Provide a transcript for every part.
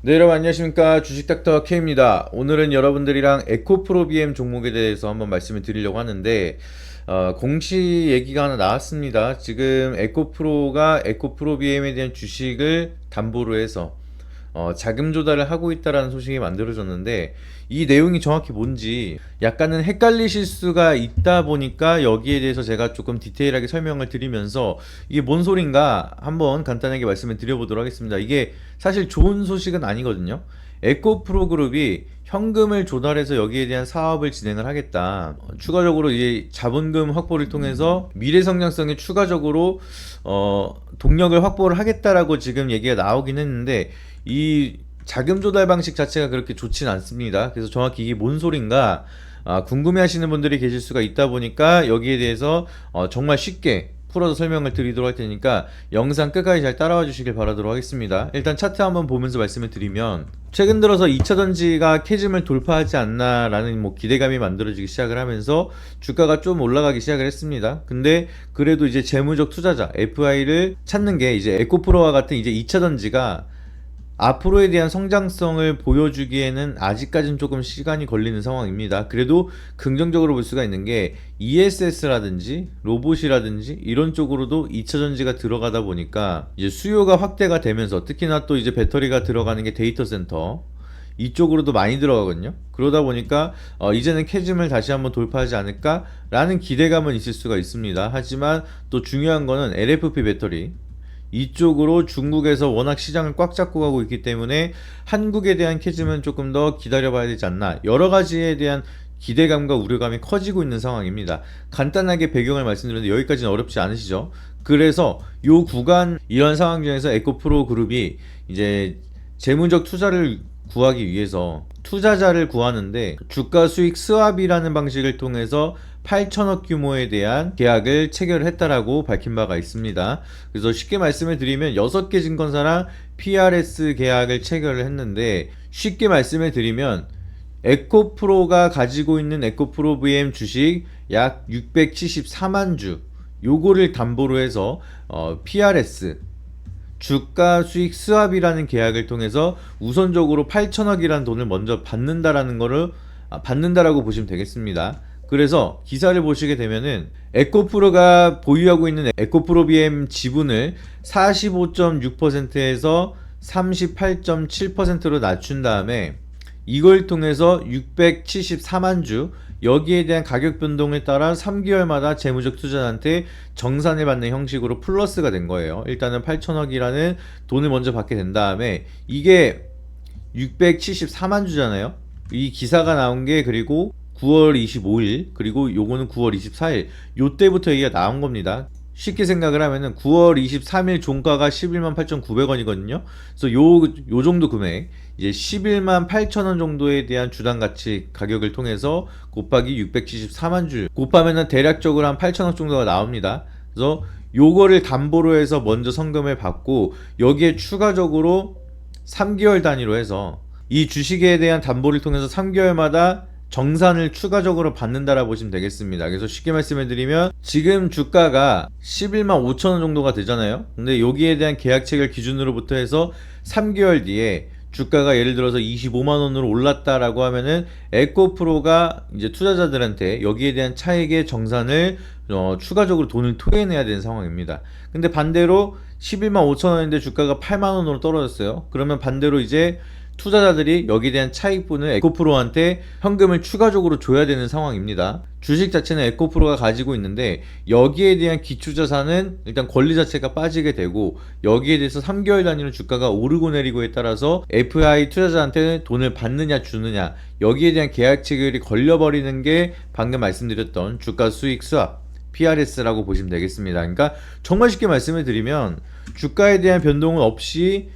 네, 여러분 안녕하십니까. 주식닥터 K입니다. 오늘은 여러분들이랑 에코프로 BM 종목에 대해서 한번 말씀을 드리려고 하는데 공시 얘기가 하나 나왔습니다. 지금 에코프로가 에코프로 BM에 대한 주식을 담보로 해서 자금 조달을 하고 있다라는 소식이 만들어졌는데, 이 내용이 정확히 뭔지 약간은 헷갈리실 수가 있다 보니까 여기에 대해서 제가 조금 디테일하게 설명을 드리면서 이게 뭔 소린가 한번 간단하게 말씀을 드려보도록 하겠습니다. 이게 사실 좋은 소식은 아니거든요. 에코프로 그룹이 현금을 조달해서 여기에 대한 사업을 진행을 하겠다. 추가적으로 이제 자본금 확보를 통해서 미래 성장성에 추가적으로 동력을 확보를 하겠다라고 지금 얘기가 나오긴 했는데, 이 자금 조달 방식 자체가 그렇게 좋진 않습니다. 그래서 정확히 이게 뭔 소린가 궁금해하시는 분들이 계실 수가 있다 보니까 여기에 대해서 정말 쉽게 풀어서 설명을 드리도록 할 테니까 영상 끝까지 잘 따라와 주시길 바라도록 하겠습니다. 일단 차트 한번 보면서 말씀을 드리면, 최근 들어서 2차전지가 캐즘을 돌파하지 않나 라는 기대감이 만들어지기 시작을 하면서 주가가 좀 올라가기 시작을 했습니다. 근데 그래도 이제 재무적 투자자 FI를 찾는 게 이제 에코프로와 같은 이제 2차전지가 앞으로에 대한 성장성을 보여주기에는 아직까지는 조금 시간이 걸리는 상황입니다. 그래도 긍정적으로 볼 수가 있는 게 ESS라든지 로봇이라든지 이런 쪽으로도 2차전지가 들어가다 보니까 이제 수요가 확대가 되면서, 특히나 또 이제 배터리가 들어가는 게 데이터 센터 이쪽으로도 많이 들어가거든요. 그러다 보니까 이제는 캐즘을 다시 한번 돌파하지 않을까라는 기대감은 있을 수가 있습니다. 하지만 또 중요한 거는 LFP 배터리 이쪽으로 중국에서 워낙 시장을 꽉 잡고 가고 있기 때문에 한국에 대한 캐즘은 조금 더 기다려봐야 되지 않나, 여러 가지에 대한 기대감과 우려감이 커지고 있는 상황입니다. 간단하게 배경을 말씀드렸는데 여기까지는 어렵지 않으시죠? 그래서 요 구간 이런 상황 중에서 에코프로 그룹이 이제 재무적 투자를 구하기 위해서 투자자를 구하는데 주가 수익 스왑이라는 방식을 통해서 8천억 규모에 대한 계약을 체결을 했다라고 밝힌 바가 있습니다. 그래서 쉽게 말씀을 드리면 6개 증권사랑 PRS 계약을 체결을 했는데, 쉽게 말씀을 드리면 에코프로가 가지고 있는 에코프로 VM 주식 약 674만 주, 요거를 담보로 해서 PRS 주가 수익 스왑이라는 계약을 통해서 우선적으로 8천억이라는 돈을 먼저 받는다라고 보시면 되겠습니다. 그래서 기사를 보시게 되면은 에코프로가 보유하고 있는 에코프로 BM 지분을 45.6%에서 38.7%로 낮춘 다음에 이걸 통해서 674만 주, 여기에 대한 가격 변동에 따라 3개월마다 재무적 투자자한테 정산을 받는 형식으로 플러스가 된 거예요. 일단은 8천억이라는 돈을 먼저 받게 된 다음에 이게 674만 주잖아요. 이 기사가 나온 게 그리고 9월 25일, 그리고 요거는 9월 24일, 요때부터 얘기가 나온 겁니다. 쉽게 생각을 하면은 9월 23일 종가가 11만 8,900원이거든요. 그래서 요 정도 금액, 이제 11만 8천원 정도에 대한 주당 가치 가격을 통해서 곱하기 674만 주 곱하면은 대략적으로 한 8천억 정도가 나옵니다. 그래서 요거를 담보로 해서 먼저 성금을 받고, 여기에 추가적으로 3개월 단위로 해서 이 주식에 대한 담보를 통해서 3개월마다 정산을 추가적으로 받는다라 보시면 되겠습니다. 그래서 쉽게 말씀을 드리면 지금 주가가 11만 5천원 정도가 되잖아요. 근데 여기에 대한 계약 체결 기준으로부터 해서 3개월 뒤에 주가가 예를 들어서 25만원으로 올랐다라고 하면은 에코프로가 이제 투자자들한테 여기에 대한 차익의 정산을 추가적으로 돈을 토해내야 되는 상황입니다. 근데 반대로 11만 5천원인데 주가가 8만원으로 떨어졌어요. 그러면 반대로 이제 투자자들이 여기에 대한 차익분을 에코프로한테 현금을 추가적으로 줘야 되는 상황입니다. 주식 자체는 에코프로가 가지고 있는데 여기에 대한 기초자산은 일단 권리 자체가 빠지게 되고, 여기에 대해서 3개월 단위로 주가가 오르고 내리고에 따라서 FI 투자자한테 돈을 받느냐 주느냐, 여기에 대한 계약 체결이 걸려버리는 게 방금 말씀드렸던 주가 수익 스왑 PRS라고 보시면 되겠습니다. 그러니까 정말 쉽게 말씀을 드리면 주가에 대한 변동은 없이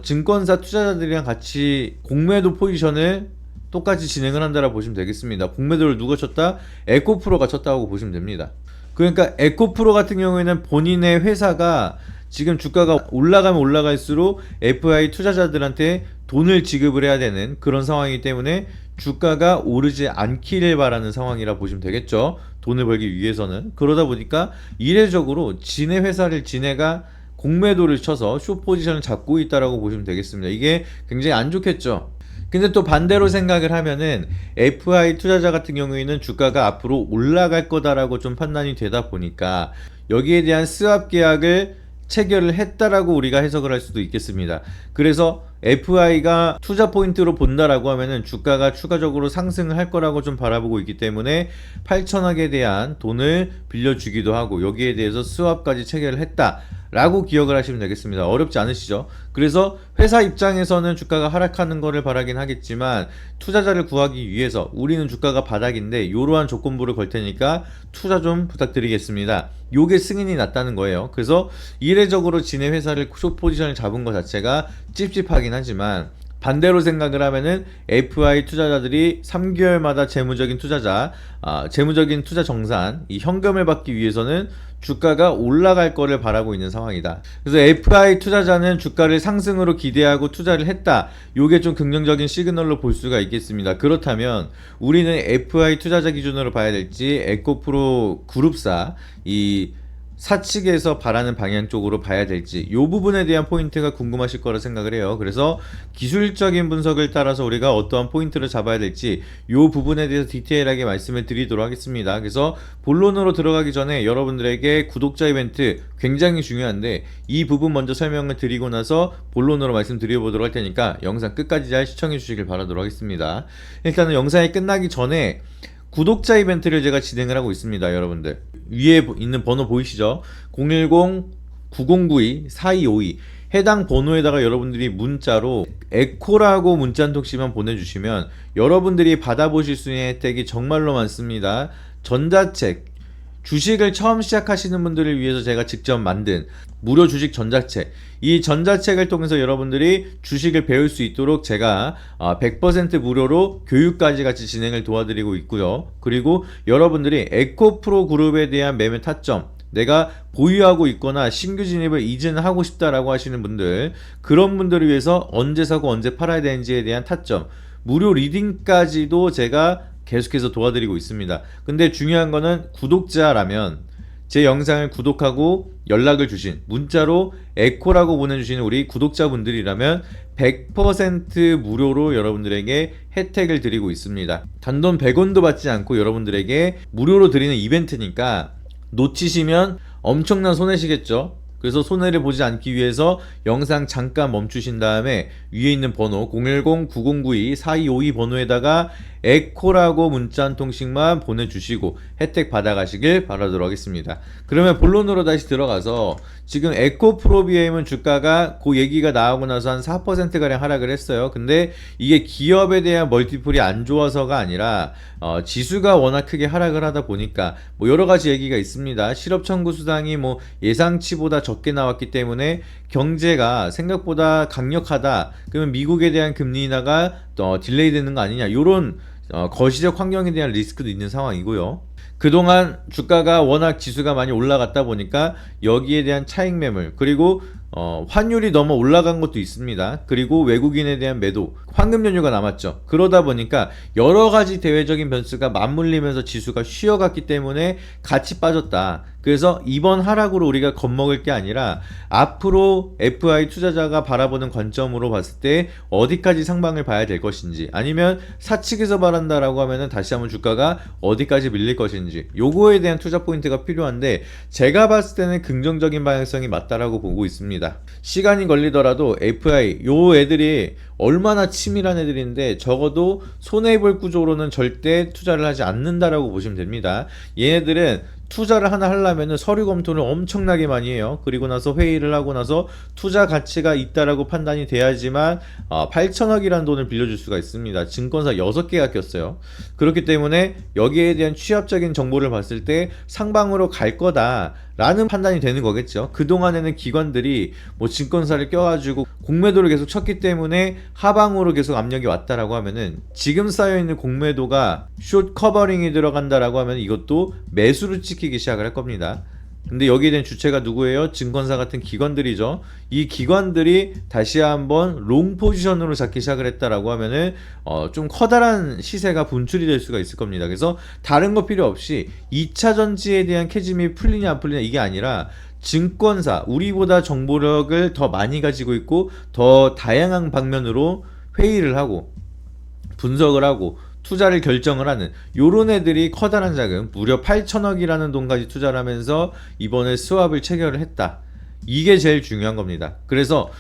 증권사 투자자들이랑 같이 공매도 포지션을 똑같이 진행을 한다라고 보시면 되겠습니다. 공매도를 누가 쳤다? 에코프로가 쳤다고 보시면 됩니다. 그러니까 에코프로 같은 경우에는 본인의 회사가 지금 주가가 올라가면 올라갈수록 FI 투자자들한테 돈을 지급을 해야 되는 그런 상황이기 때문에 주가가 오르지 않기를 바라는 상황이라 보시면 되겠죠. 돈을 벌기 위해서는. 그러다 보니까 이례적으로 지네 회사를 지네가 공매도를 쳐서 숏 포지션을 잡고 있다라고 보시면 되겠습니다. 이게 굉장히 안 좋겠죠. 근데 또 반대로 생각을 하면은 FI 투자자 같은 경우에는 주가가 앞으로 올라갈 거다라고 좀 판단이 되다 보니까 여기에 대한 스왑 계약을 체결을 했다라고 우리가 해석을 할 수도 있겠습니다. 그래서 FI가 투자 포인트로 본다라고 하면은 주가가 추가적으로 상승을 할 거라고 좀 바라보고 있기 때문에 8천억에 대한 돈을 빌려주기도 하고 여기에 대해서 스왑까지 체결을 했다 라고 기억을 하시면 되겠습니다. 어렵지 않으시죠? 그래서 회사 입장에서는 주가가 하락하는 거를 바라긴 하겠지만 투자자를 구하기 위해서 우리는 주가가 바닥인데 이러한 조건부를 걸 테니까 투자 좀 부탁드리겠습니다. 요게 승인이 났다는 거예요. 그래서 이례적으로 지네 회사를 숏 포지션을 잡은 것 자체가 찝찝하긴 하지만 반대로 생각을 하면은 FI 투자자들이 3개월마다 재무적인 투자 정산, 이 현금을 받기 위해서는 주가가 올라갈 거를 바라고 있는 상황이다. 그래서 FI 투자자는 주가를 상승으로 기대하고 투자를 했다. 요게 좀 긍정적인 시그널로 볼 수가 있겠습니다. 그렇다면 우리는 FI 투자자 기준으로 봐야 될지 에코프로 그룹사 이 사측에서 바라는 방향 쪽으로 봐야 될지 이 부분에 대한 포인트가 궁금하실 거라 생각을 해요. 그래서 기술적인 분석을 따라서 우리가 어떠한 포인트를 잡아야 될지 이 부분에 대해서 디테일하게 말씀을 드리도록 하겠습니다. 그래서 본론으로 들어가기 전에 여러분들에게 구독자 이벤트 굉장히 중요한데 이 부분 먼저 설명을 드리고 나서 본론으로 말씀드려보도록 할 테니까 영상 끝까지 잘 시청해 주시길 바라도록 하겠습니다. 일단은 영상이 끝나기 전에 구독자 이벤트를 제가 진행을 하고 있습니다. 여러분들 위에 있는 번호 보이시죠? 010-9092-4252 해당 번호에다가 여러분들이 문자로 에코라고 문자 한 통씩만 보내주시면 여러분들이 받아보실 수 있는 혜택이 정말로 많습니다. 전자책, 주식을 처음 시작하시는 분들을 위해서 제가 직접 만든 무료 주식 전자책, 이 전자책을 통해서 여러분들이 주식을 배울 수 있도록 제가 100% 무료로 교육까지 같이 진행을 도와드리고 있고요. 그리고 여러분들이 에코프로 그룹에 대한 매매 타점, 내가 보유하고 있거나 신규 진입을 이전하고 싶다라고 하시는 분들, 그런 분들을 위해서 언제 사고 언제 팔아야 되는지에 대한 타점, 무료 리딩까지도 제가 계속해서 도와드리고 있습니다. 근데 중요한 거는 구독자라면 제 영상을 구독하고 연락을 주신 문자로 에코라고 보내주시는 우리 구독자분들이라면 100% 무료로 여러분들에게 혜택을 드리고 있습니다. 단돈 100원도 받지 않고 여러분들에게 무료로 드리는 이벤트니까 놓치시면 엄청난 손해시겠죠. 그래서 손해를 보지 않기 위해서 영상 잠깐 멈추신 다음에 위에 있는 번호 010-9092-4252 번호에다가 에코라고 문자 한 통씩만 보내주시고 혜택 받아가시길 바라도록 하겠습니다. 그러면 본론으로 다시 들어가서 지금 에코프로비엠은 주가가 그 얘기가 나오고 나서 한 4%가량 하락을 했어요. 근데 이게 기업에 대한 멀티플이 안 좋아서가 아니라 지수가 워낙 크게 하락을 하다 보니까 뭐 여러 가지 얘기가 있습니다. 실업 청구 수당이 뭐 예상치보다 적게 나왔기 때문에 경제가 생각보다 강력하다. 그러면 미국에 대한 금리 인하가 딜레이 되는 거 아니냐. 요런 거시적 환경에 대한 리스크도 있는 상황이고요. 그동안 주가가 워낙 지수가 많이 올라갔다 보니까 여기에 대한 차익 매물, 그리고 환율이 너무 올라간 것도 있습니다. 그리고 외국인에 대한 매도, 황금 연휴가 남았죠. 그러다 보니까 여러 가지 대외적인 변수가 맞물리면서 지수가 쉬어갔기 때문에 같이 빠졌다. 그래서 이번 하락으로 우리가 겁먹을 게 아니라 앞으로 FI 투자자가 바라보는 관점으로 봤을 때 어디까지 상방을 봐야 될 것인지, 아니면 사측에서 바란다라고 하면은 다시 한번 주가가 어디까지 밀릴 것인지, 요거에 대한 투자 포인트가 필요한데 제가 봤을 때는 긍정적인 방향성이 맞다라고 보고 있습니다. 시간이 걸리더라도 FI 요 애들이 얼마나 치밀한 애들인데 적어도 손해볼 구조로는 절대 투자를 하지 않는다라고 보시면 됩니다. 얘네들은 투자를 하나 하려면은 서류 검토를 엄청나게 많이 해요. 그리고 나서 회의를 하고 나서 투자 가치가 있다라고 판단이 돼야지만 8천억이라는 돈을 빌려줄 수가 있습니다. 증권사 6개가 꼈어요. 그렇기 때문에 여기에 대한 취합적인 정보를 봤을 때 상방으로 갈 거다 라는 판단이 되는 거겠죠. 그동안에는 기관들이 뭐 증권사를 껴가지고 공매도를 계속 쳤기 때문에 하방으로 계속 압력이 왔다라고 하면은 지금 쌓여있는 공매도가 숏 커버링이 들어간다라고 하면 이것도 매수로 찍히기 시작을 할 겁니다. 근데 여기에 대한 주체가 누구예요? 증권사 같은 기관들이죠. 이 기관들이 다시 한번 롱 포지션으로 잡기 시작을 했다라고 하면은 좀 커다란 시세가 분출이 될 수가 있을 겁니다. 그래서 다른 거 필요 없이 2차 전지에 대한 캐즘이 풀리냐 안 풀리냐 이게 아니라 증권사, 우리보다 정보력을 더 많이 가지고 있고 더 다양한 방면으로 회의를 하고 분석을 하고 투자를 결정을 하는 요런 애들이 커다란 자금 무려 8천억이라는 돈까지 투자를 하면서 이번에 스왑을 체결을 했다. 이게 제일 중요한 겁니다. 그래서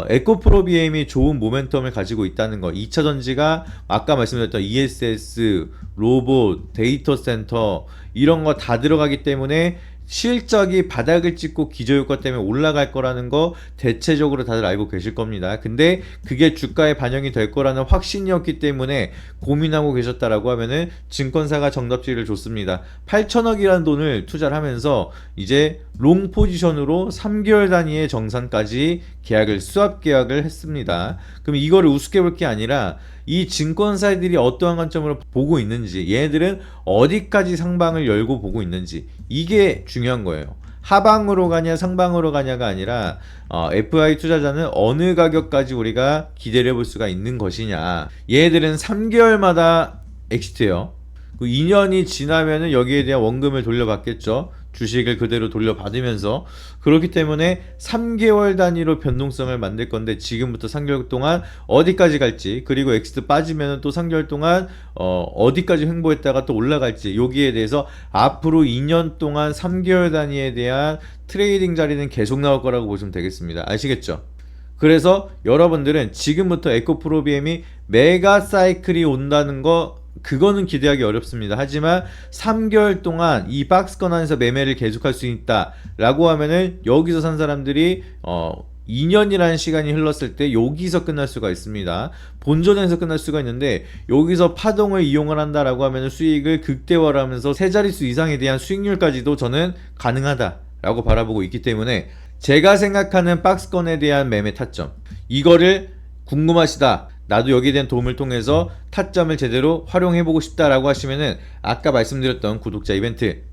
에코프로비엠이 좋은 모멘텀을 가지고 있다는 거, 2차 전지가 아까 말씀드렸던 ESS, 로봇, 데이터 센터 이런 거 다 들어가기 때문에 실적이 바닥을 찍고 기저효과 때문에 올라갈 거라는 거 대체적으로 다들 알고 계실 겁니다. 근데 그게 주가에 반영이 될 거라는 확신이었기 때문에 고민하고 계셨다라고 하면은 증권사가 정답지를 줬습니다. 8천억이라는 돈을 투자를 하면서 이제 롱 포지션으로 3개월 단위의 정산까지 계약을 스왑 계약을 했습니다. 그럼 이거를 우습게 볼 게 아니라 이 증권사들이 어떠한 관점으로 보고 있는지, 얘네들은 어디까지 상방을 열고 보고 있는지, 이게 중요한 거예요. 하방으로 가냐 상방으로 가냐가 아니라 FI 투자자는 어느 가격까지 우리가 기대를 해볼 수가 있는 것이냐. 얘네들은 3개월마다 엑시트예요. 2년이 지나면은 여기에 대한 원금을 돌려받겠죠. 주식을 그대로 돌려받으면서. 그렇기 때문에 3개월 단위로 변동성을 만들 건데 지금부터 3개월 동안 어디까지 갈지, 그리고 엑시트 빠지면 또 3개월 동안 어디까지 횡보했다가 또 올라갈지, 여기에 대해서 앞으로 2년 동안 3개월 단위에 대한 트레이딩 자리는 계속 나올 거라고 보시면 되겠습니다. 아시겠죠? 그래서 여러분들은 지금부터 에코프로비엠이 메가 사이클이 온다는 거, 그거는 기대하기 어렵습니다. 하지만 3개월 동안 이 박스권 안에서 매매를 계속할 수 있다 라고 하면은 여기서 산 사람들이 2년이라는 시간이 흘렀을 때 여기서 끝날 수가 있습니다. 본전에서 끝날 수가 있는데, 여기서 파동을 이용을 한다라고 하면 수익을 극대화를 하면서 세 자릿수 이상에 대한 수익률까지도 저는 가능하다 라고 바라보고 있기 때문에, 제가 생각하는 박스권에 대한 매매 타점, 이거를 궁금하시다, 나도 여기에 대한 도움을 통해서 타점을 제대로 활용해보고 싶다라고 하시면은 아까 말씀드렸던 구독자 이벤트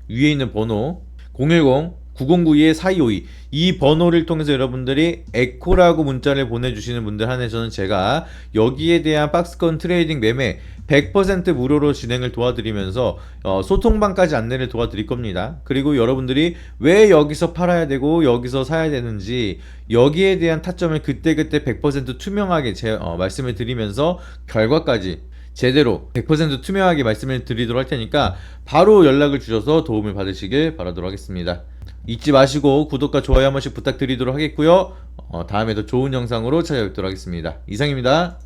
위에 있는 번호 010-9092-4252, 이 번호를 통해서 여러분들이 에코라고 문자를 보내주시는 분들 한해서는 제가 여기에 대한 박스권 트레이딩 매매 100% 무료로 진행을 도와드리면서 소통방까지 안내를 도와드릴 겁니다. 그리고 여러분들이 왜 여기서 팔아야 되고 여기서 사야 되는지, 여기에 대한 타점을 그때그때 100% 투명하게 말씀을 드리면서 결과까지 제대로 100% 투명하게 말씀을 드리도록 할 테니까 바로 연락을 주셔서 도움을 받으시길 바라도록 하겠습니다. 잊지 마시고 구독과 좋아요 한 번씩 부탁드리도록 하겠고요. 다음에 더 좋은 영상으로 찾아뵙도록 하겠습니다. 이상입니다.